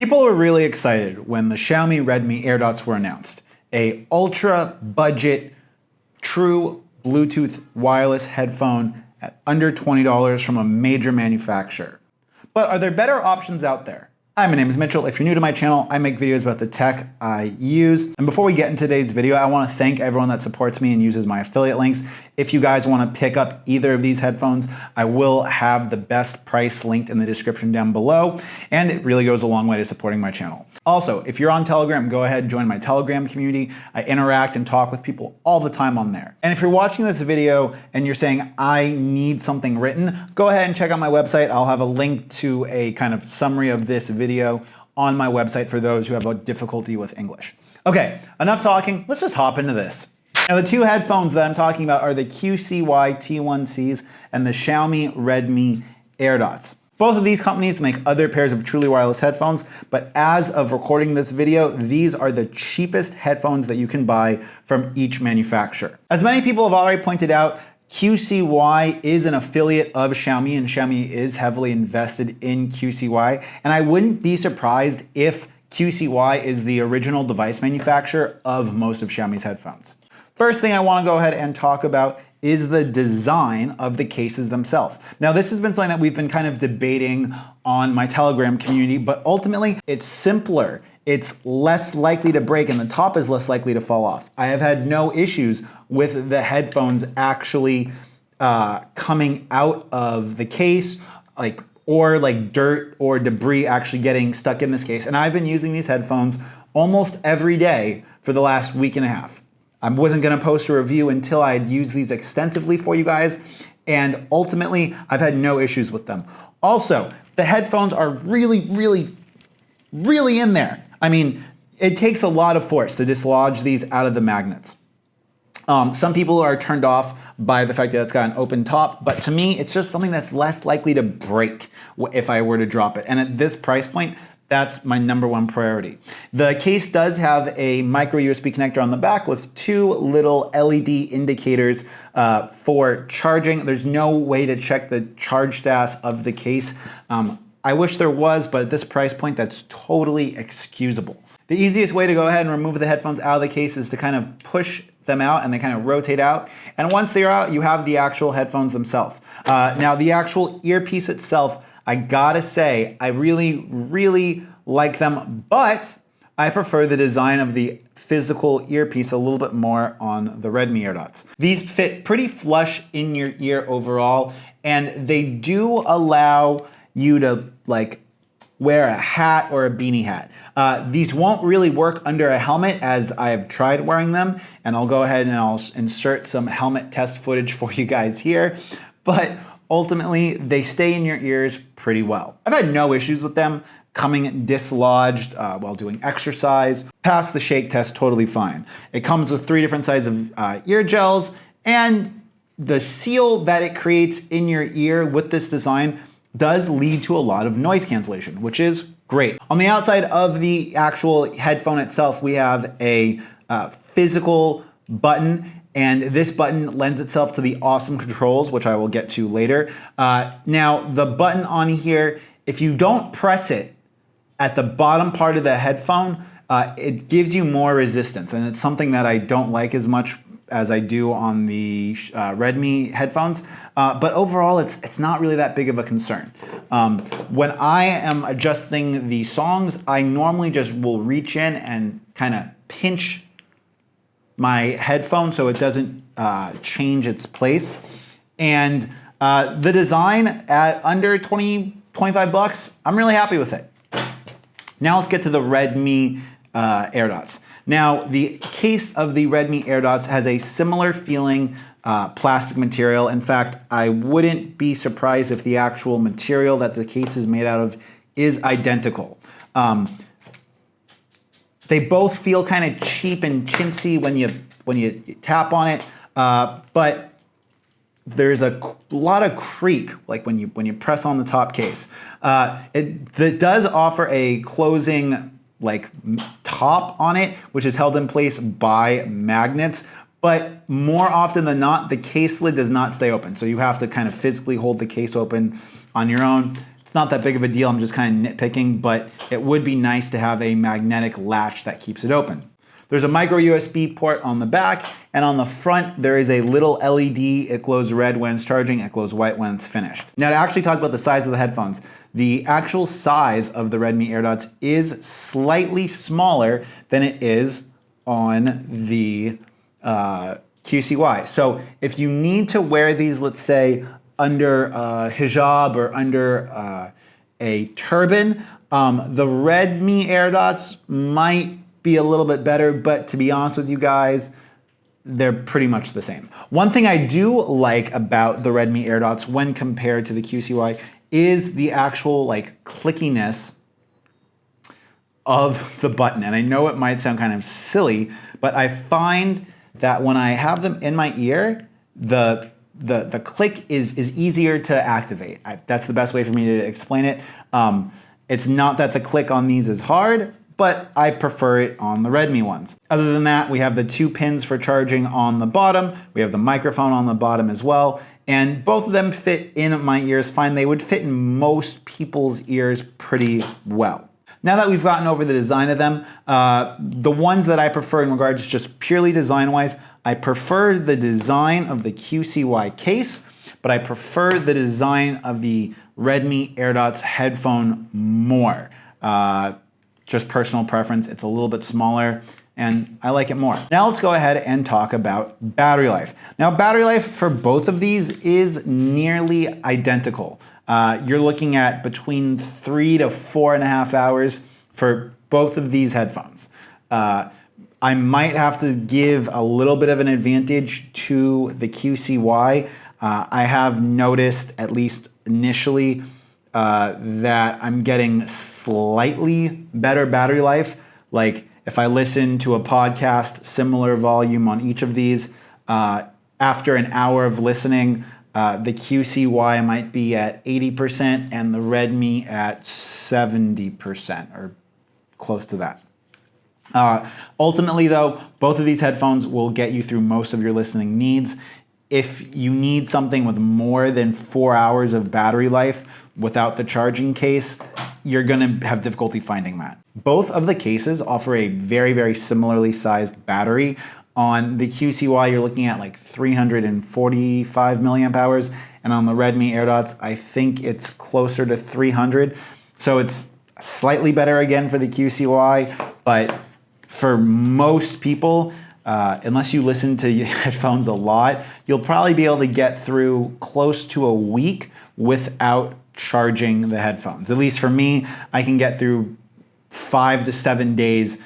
People were really excited when the Xiaomi Redmi AirDots were announced. A ultra budget, true Bluetooth wireless headphone at under $20 from a major manufacturer. But are there better options out there? Hi, my name is Mitchell. If you're new to my channel, I make videos about the tech I use. And before we get into today's video, I want to thank everyone that supports me and uses my affiliate links. If you guys want to pick up either of these headphones, I will have the best price linked in the description down below. And it really goes a long way to supporting my channel. Also, if you're on Telegram, go ahead and join my Telegram community. I interact and talk with people all the time on there. And if you're watching this video and you're saying, I need something written, go ahead and check out my website. I'll have a link to a kind of summary of this video on my website for those who have a difficulty with English. Okay, enough talking. Let's just hop into this. Now, the two headphones that I'm talking about are the QCY T1Cs and the Xiaomi Redmi AirDots. Both of these companies make other pairs of truly wireless headphones, but as of recording this video, these are the cheapest headphones that you can buy from each manufacturer. As many people have already pointed out, QCY is an affiliate of Xiaomi, and Xiaomi is heavily invested in QCY, and I wouldn't be surprised if QCY is the original device manufacturer of most of Xiaomi's headphones. First thing I want to go ahead and talk about is the design of the cases themselves. Now, this has been something that we've been kind of debating on my Telegram community, but ultimately it's simpler. It's less likely to break and the top is less likely to fall off. I have had no issues with the headphones actually coming out of the case, or dirt or debris actually getting stuck in this case. And I've been using these headphones almost every day for the last week and a half. I wasn't gonna post a review until I'd used these extensively for you guys, and ultimately, I've had no issues with them. Also, the headphones are really in there. I mean, it takes a lot of force to dislodge these out of the magnets. Some people are turned off by the fact that it's got an open top, but to me, it's just something that's less likely to break if I were to drop it. And at this price point, that's my #1 priority. The case does have a micro USB connector on the back with two little LED indicators for charging. There's no way to check the charge status of the case. I wish there was, but at this price point, that's totally excusable. The easiest way to go ahead and remove the headphones out of the case is to kind of push them out and they kind of rotate out. And once they're out, you have the actual headphones themselves. Now, the actual earpiece itself, I gotta say, I really like them, but I prefer the design of the physical earpiece a little bit more on the Redmi AirDots. These fit pretty flush in your ear overall, and they do allow you to wear a hat or a beanie hat. These won't really work under a helmet, as I have tried wearing them, and I'll go ahead and I'll insert some helmet test footage for you guys here, but ultimately, they stay in your ears pretty well. I've had no issues with them coming dislodged while doing exercise. Passed the shake test totally fine. It comes with 3 different sizes of ear gels, and the seal that it creates in your ear with this design does lead to a lot of noise cancellation, which is great. On the outside of the actual headphone itself, we have a physical button, and this button lends itself to the awesome controls, which I will get to later. Now, the button on here, if you don't press it at the bottom part of the headphone, it gives you more resistance, and it's something that I don't like as much as I do on the Redmi headphones. But overall, it's not really that big of a concern. When I am adjusting the songs, I normally just will reach in and kind of pinch my headphone so it doesn't change its place. And the design at under 25 bucks, I'm really happy with it. Now let's get to the Redmi AirDots. Now, the case of the Redmi AirDots has a similar feeling plastic material. In fact, I wouldn't be surprised if the actual material that the case is made out of is identical. They both feel kind of cheap and chintzy when you tap on it, but there's a lot of creak, like when you press on the top case. It does offer a closing top on it, which is held in place by magnets, but more often than not, the case lid does not stay open. So you have to kind of physically hold the case open on your own It's not that big of a deal, I'm just kind of nitpicking, but it would be nice to have a magnetic latch that keeps it open. There's a micro USB port on the back, and on the front there is a little LED. It glows red when it's charging, it glows white when it's finished. Now to actually talk about the size of the headphones, the actual size of the Redmi AirDots is slightly smaller than it is on the QCY. So if you need to wear these, let's say, under a hijab or under a turban, the Redmi AirDots might be a little bit better, but to be honest with you guys, they're pretty much the same. One thing I do like about the Redmi AirDots when compared to the QCY is the actual like clickiness of the button. And I know it might sound kind of silly, but I find that when I have them in my ear, the click is easier to activate. That's the best way for me to explain it. It's not that the click on these is hard, but I prefer it on the Redmi ones. Other than that, we have the 2 pins for charging on the bottom. We have the microphone on the bottom as well. And both of them fit in my ears fine. They would fit in most people's ears pretty well. Now that we've gotten over the design of them, the ones that I prefer in regards to just purely design-wise, I prefer the design of the QCY case, but I prefer the design of the Redmi AirDots headphone more. Just personal preference, it's a little bit smaller and I like it more. Now let's go ahead and talk about battery life. Now battery life for both of these is nearly identical. You're looking at between 3 to 4.5 hours for both of these headphones. I might have to give a little bit of an advantage to the QCY. I have noticed, at least initially, that I'm getting slightly better battery life. Like if I listen to a podcast, similar volume on each of these, after an hour of listening, the QCY might be at 80% and the Redmi at 70% or close to that. Ultimately though, both of these headphones will get you through most of your listening needs. If you need something with more than 4 hours of battery life without the charging case, you're gonna have difficulty finding that. Both of the cases offer a very, very similarly sized battery. On the QCY, you're looking at like 345 milliamp hours, and on the Redmi AirDots, I think it's closer to 300. So it's slightly better again for the QCY, but for most people, unless you listen to headphones a lot, you'll probably be able to get through close to a week without charging the headphones. At least for me, I can get through 5 to 7 days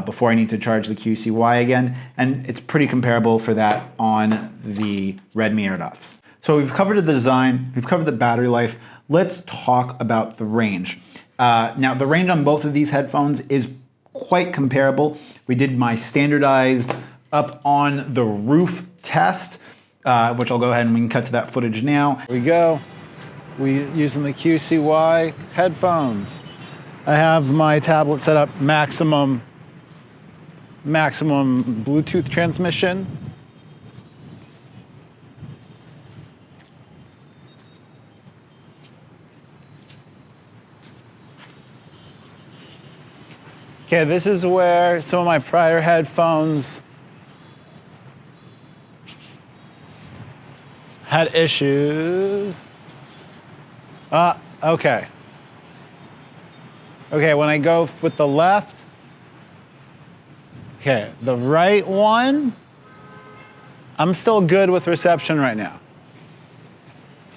before I need to charge the QCY again, and it's pretty comparable for that on the Redmi AirDots. So we've covered the design, we've covered the battery life. Let's talk about the range. Now the range on both of these headphones is quite comparable. We did my standardized up on the roof test, which I'll go ahead and we can cut to that footage now. Here we go. We're using the QCY headphones. I have my tablet set up maximum Bluetooth transmission. Okay, this is where some of my prior headphones had issues. Okay. Okay, when I go with the left, okay, the right one, I'm still good with reception right now.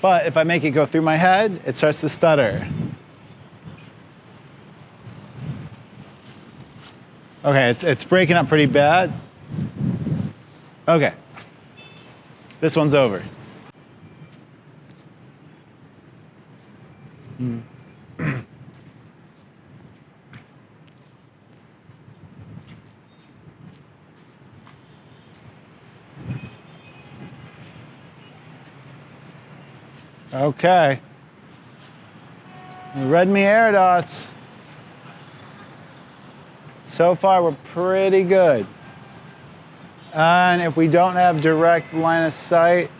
But if I make it go through my head, it starts to stutter. Okay, it's breaking up pretty bad. Okay, this one's over. Okay, the Redmi AirDots. So far, we're pretty good. And if we don't have direct line of sight,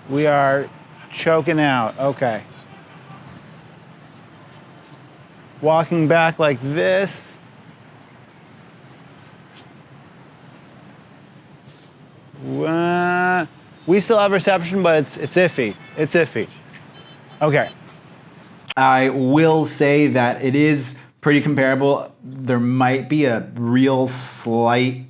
we are choking out. Okay. walking back like this. We still have reception, but it's iffy. It's iffy. Okay. I will say that it is pretty comparable. There might be a real slight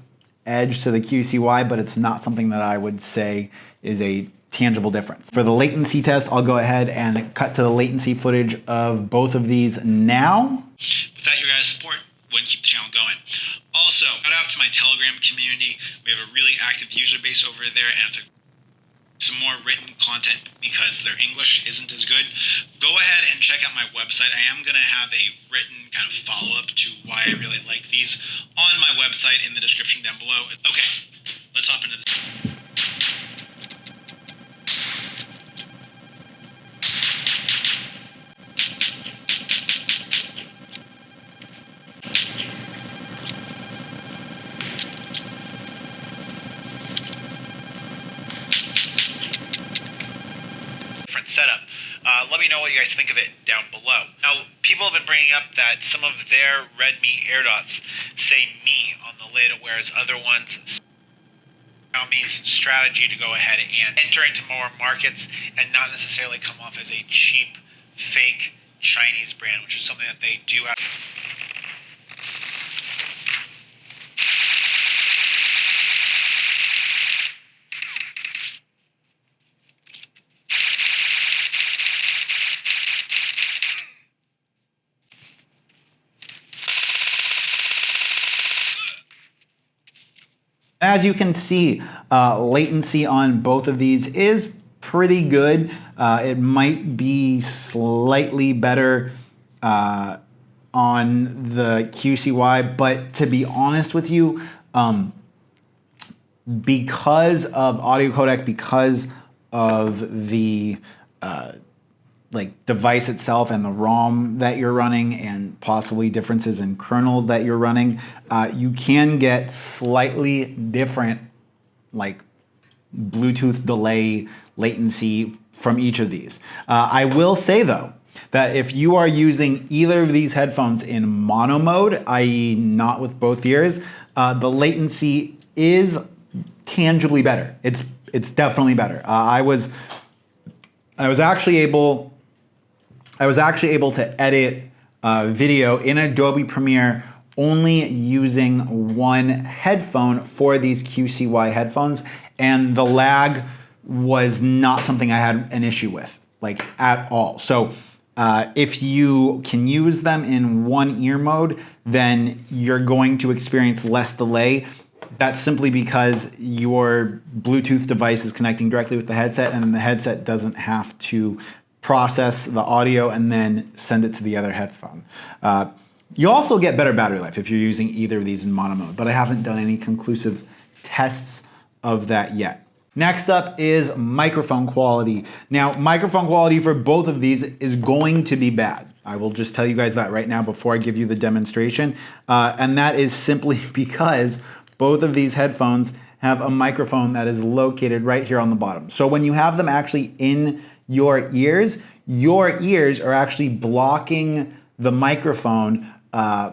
edge to the QCY, but it's not something that I would say is a tangible difference. For the latency test, I'll go ahead and cut to the latency footage of both of these now. Without your guys' support, wouldn't keep the channel going. Also, shout out to my Telegram community. We have a really active user base over there, and it's some more written content because their English isn't as good. Go ahead and check out my website. I am going to have a written kind of follow-up to why I really like these on my website in the description down below. Okay, let's hop into this. Setup. Let me know what you guys think of it down below. Now, people have been bringing up that some of their Redmi AirDots say me on the lid, whereas other ones Xiaomi's strategy to go ahead and enter into more markets and not necessarily come off as a cheap, fake Chinese brand, which is something that they do have. As you can see, latency on both of these is pretty good. It might be slightly better on the QCY, but to be honest with you, because of audio codec, because of the like device itself and the ROM that you're running and possibly differences in kernel that you're running, you can get slightly different like Bluetooth delay latency from each of these. I will say though, that if you are using either of these headphones in mono mode, i.e. not with both ears, the latency is tangibly better. It's definitely better. I was actually able to edit video in Adobe Premiere only using one headphone for these QCY headphones, and the lag was not something I had an issue with, like at all. So if you can use them in one ear mode, then you're going to experience less delay. That's simply because your Bluetooth device is connecting directly with the headset, and the headset doesn't have to process the audio and then send it to the other headphone. You also get better battery life if you're using either of these in mono mode, but I haven't done any conclusive tests of that yet. Next up is microphone quality. Now, microphone quality for both of these is going to be bad. I will just tell you guys that right now before I give you the demonstration. And that is simply because both of these headphones have a microphone that is located right here on the bottom. So when you have them actually in your ears are actually blocking the microphone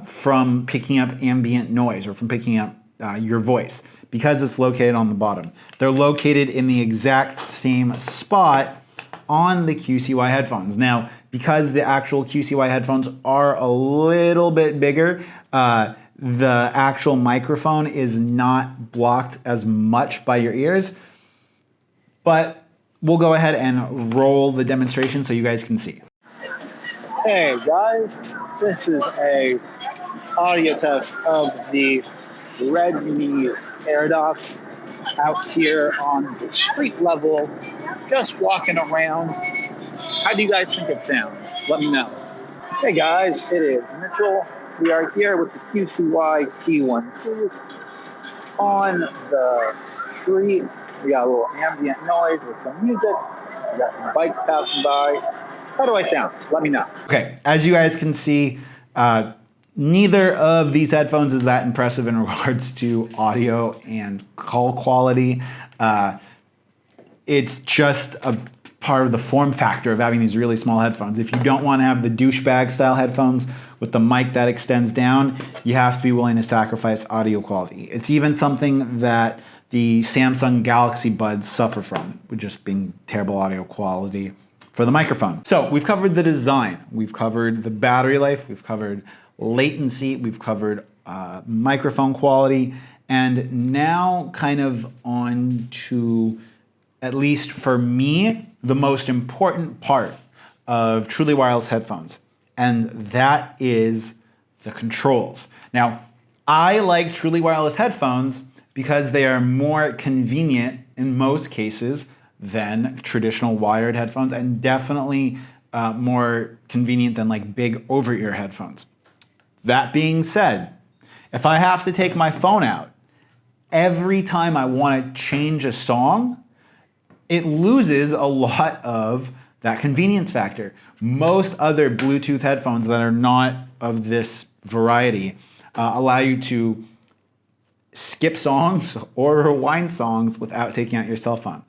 from picking up ambient noise or from picking up your voice because it's located on the bottom. They're located in the exact same spot on the QCY headphones. Now, because the actual QCY headphones are a little bit bigger, the actual microphone is not blocked as much by your ears, but we'll go ahead and roll the demonstration so you guys can see. Hey guys, this is a audio test of the Redmi AirDots out here on the street level, just walking around. How do you guys think it sounds? Let me know. Hey guys, it is Mitchell. We are here with the QCY T1C on the street. We got a little ambient noise with some music. We got some bikes passing by. How do I sound? Let me know. Okay, as you guys can see, neither of these headphones is that impressive in regards to audio and call quality. It's just a part of the form factor of having these really small headphones. If you don't want to have the douchebag style headphones, with the mic that extends down, you have to be willing to sacrifice audio quality. It's even something that the Samsung Galaxy Buds suffer from, with just being terrible audio quality for the microphone. So we've covered the design, we've covered the battery life, we've covered latency, we've covered microphone quality, and now kind of on to, at least for me, the most important part of truly wireless headphones, and that is the controls. Now, I like truly wireless headphones because they are more convenient in most cases than traditional wired headphones, and definitely more convenient than like big over-ear headphones. That being said, if I have to take my phone out every time I want to change a song, it loses a lot of that convenience factor. Most other Bluetooth headphones that are not of this variety allow you to skip songs or rewind songs without taking out your cell phone.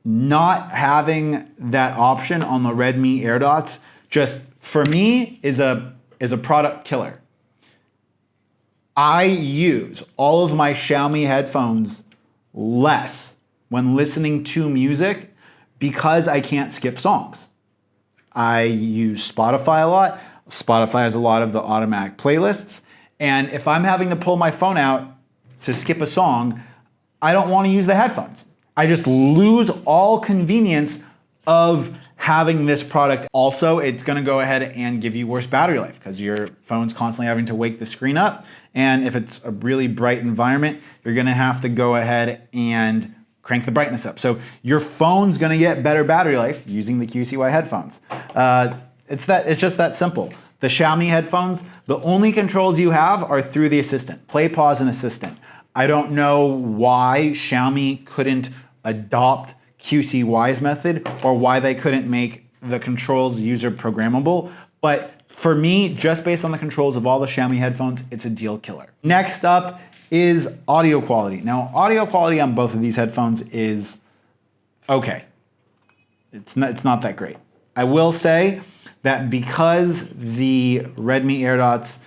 Not having that option on the Redmi AirDots, just for me, is a product killer. I use all of my Xiaomi headphones less when listening to music because I can't skip songs. I use Spotify a lot. Spotify has a lot of the automatic playlists. And if I'm having to pull my phone out to skip a song, I don't want to use the headphones. I just lose all convenience of having this product. Also, it's going to go ahead and give you worse battery life because your phone's constantly having to wake the screen up. And if it's a really bright environment, you're going to have to go ahead and crank the brightness up. So your phone's going to get better battery life using the QCY headphones. It's just that simple. The Xiaomi headphones, the only controls you have are through the assistant, play, pause, and assistant. I don't know why Xiaomi couldn't adopt QCY's method or why they couldn't make the controls user programmable, but for me, just based on the controls of all the Xiaomi headphones, it's a deal killer. Next up is audio quality. Now, audio quality on both of these headphones is okay. It's not that great. I will say that because the Redmi AirDots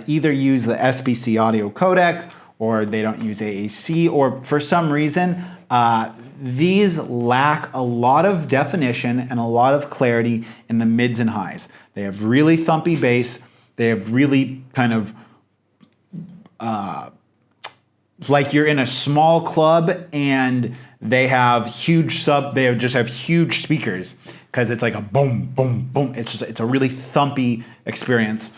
either use the SBC audio codec or they don't use AAC, or for some reason, these lack a lot of definition and a lot of clarity in the mids and highs. They have really thumpy bass. They have really kind of like you're in a small club and they have huge they just have huge speakers because it's like a boom, boom, boom. It's a really thumpy experience.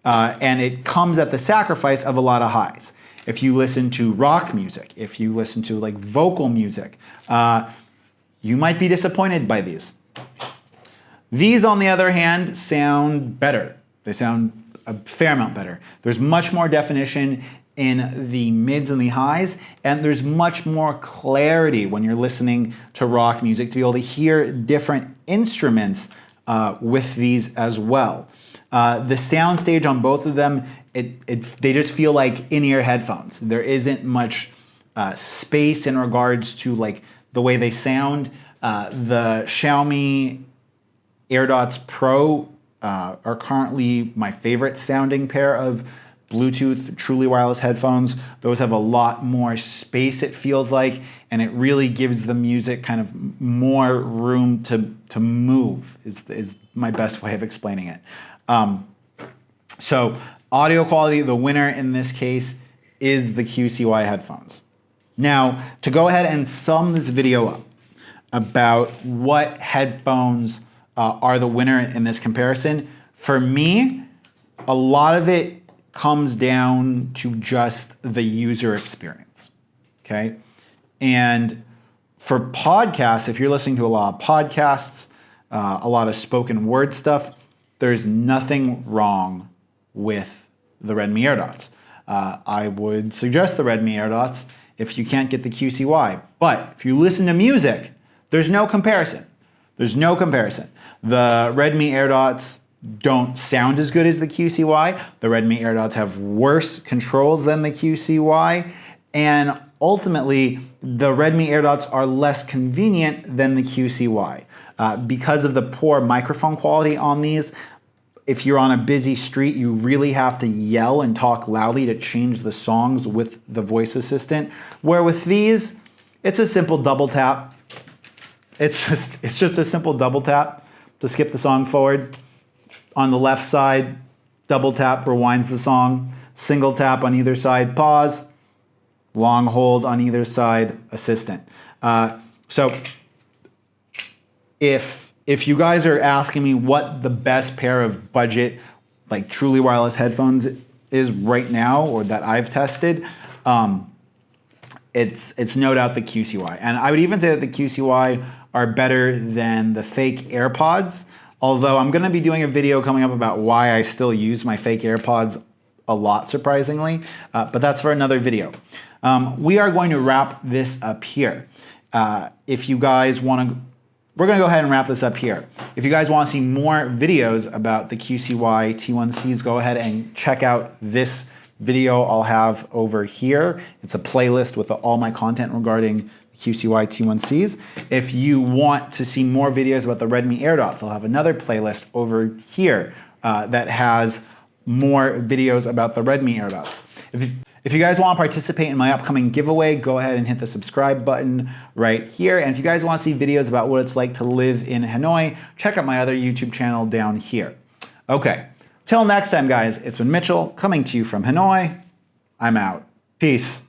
And it comes at the sacrifice of a lot of highs. If you listen to rock music, if you listen to like vocal music, you might be disappointed by these. These, on the other hand, sound better. They sound a fair amount better. There's much more definition in the mids and the highs, and there's much more clarity when you're listening to rock music to be able to hear different instruments with these as well. The soundstage on both of them, they just feel like in-ear headphones. There isn't much space in regards to like the way they sound. The Xiaomi AirDots Pro are currently my favorite sounding pair of Bluetooth truly wireless headphones. Those have a lot more space, it feels like, and it really gives the music kind of more room to move is my best way of explaining it. So audio quality, the winner in this case is the QCY headphones. Now, to go ahead and sum this video up about what headphones are the winner in this comparison, for me, a lot of it comes down to just the user experience, okay? And for podcasts, if you're listening to a lot of podcasts, a lot of spoken word stuff, there's nothing wrong with the Redmi AirDots. I would suggest the Redmi AirDots if you can't get the QCY. But if you listen to music, there's no comparison. There's no comparison. The Redmi AirDots don't sound as good as the QCY. The Redmi AirDots have worse controls than the QCY. And ultimately, the Redmi AirDots are less convenient than the QCY. Because of the poor microphone quality on these, if you're on a busy street, you really have to yell and talk loudly to change the songs with the voice assistant. Where with these, it's a simple double tap. It's just a simple double tap to skip the song forward. On the left side, double tap rewinds the song. Single tap on either side, pause. Long hold on either side, assistant. So if you guys are asking me what the best pair of budget, like truly wireless headphones is right now, or that I've tested, it's no doubt the QCY. And I would even say that the QCY are better than the fake AirPods, although I'm gonna be doing a video coming up about why I still use my fake AirPods a lot, surprisingly, but that's for another video. We are going to wrap this up here. If you guys wanna, we're gonna go ahead and wrap this up here. If you guys wanna see more videos about the QCY T1Cs, go ahead and check out this video I'll have over here. It's a playlist with all my content regarding QCY T1Cs. If you want to see more videos about the Redmi AirDots, I'll have another playlist over here that has more videos about the Redmi AirDots. If you guys want to participate in my upcoming giveaway, go ahead and hit the subscribe button right here. And if you guys want to see videos about what it's like to live in Hanoi, check out my other YouTube channel down here. Okay, till next time, guys, it's been Mitchell coming to you from Hanoi. I'm out. Peace.